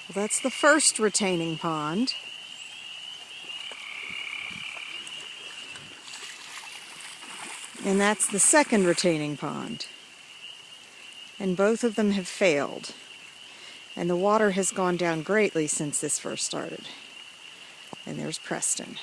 Well, that's the first retaining pond. And that's the second retaining pond. And both of them have failed. And the water has gone down greatly since this first started. And there's Preston.